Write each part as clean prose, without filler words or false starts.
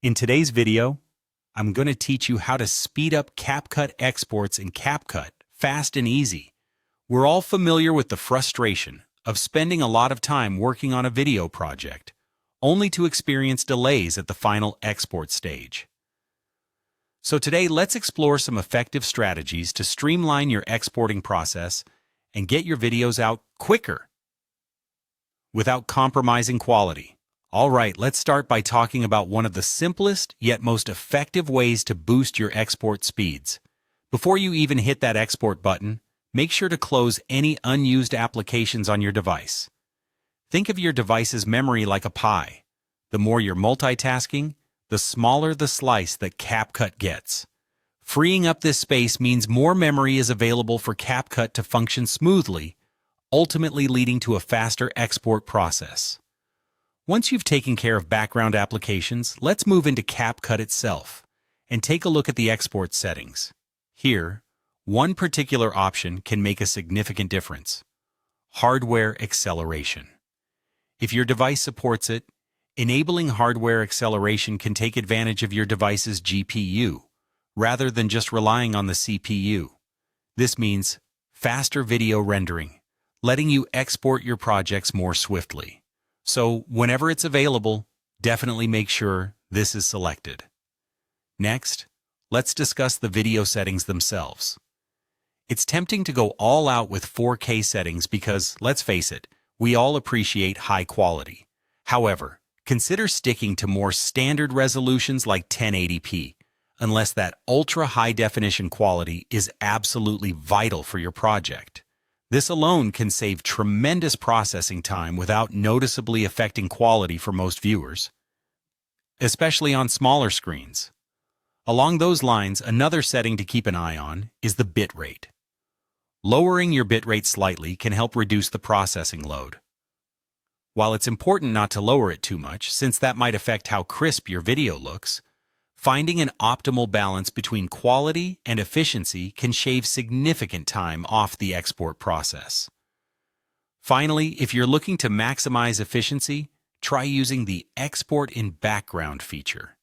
In today's video, I'm going to teach you how to speed up CapCut exports in CapCut fast and easy. We're all familiar with the frustration of spending a lot of time working on a video project, only to experience delays at the final export stage. So today, let's explore some effective strategies to streamline your exporting process and get your videos out quicker without compromising quality. All right, let's start by talking about one of the simplest yet most effective ways to boost your export speeds. Before you even hit that export button, make sure to close any unused applications on your device. Think of your device's memory like a pie. The more you're multitasking, the smaller the slice that CapCut gets. Freeing up this space means more memory is available for CapCut to function smoothly, ultimately leading to a faster export process. Once you've taken care of background applications, let's move into CapCut itself and take a look at the export settings. Here, one particular option can make a significant difference: hardware acceleration. If your device supports it, enabling hardware acceleration can take advantage of your device's GPU, rather than just relying on the CPU. This means faster video rendering, letting you export your projects more swiftly. So, whenever it's available, definitely make sure this is selected. Next, let's discuss the video settings themselves. It's tempting to go all out with 4K settings because, let's face it, we all appreciate high quality. However, consider sticking to more standard resolutions like 1080p, unless that ultra-high-definition quality is absolutely vital for your project. This alone can save tremendous processing time without noticeably affecting quality for most viewers, especially on smaller screens. Along those lines, another setting to keep an eye on is the bitrate. Lowering your bitrate slightly can help reduce the processing load. While it's important not to lower it too much, since that might affect how crisp your video looks, finding an optimal balance between quality and efficiency can shave significant time off the export process. Finally, if you're looking to maximize efficiency, try using the Export in Background feature.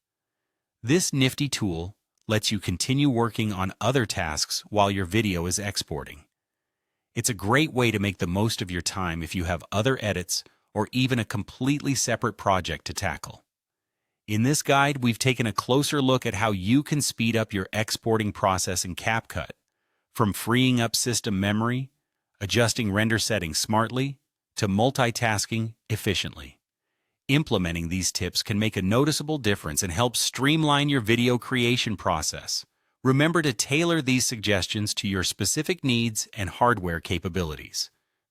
This nifty tool lets you continue working on other tasks while your video is exporting. It's a great way to make the most of your time if you have other edits or even a completely separate project to tackle. In this guide, we've taken a closer look at how you can speed up your exporting process in CapCut, from freeing up system memory, adjusting render settings smartly, to multitasking efficiently. Implementing these tips can make a noticeable difference and help streamline your video creation process. Remember to tailor these suggestions to your specific needs and hardware capabilities.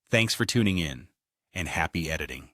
Thanks for tuning in, and happy editing.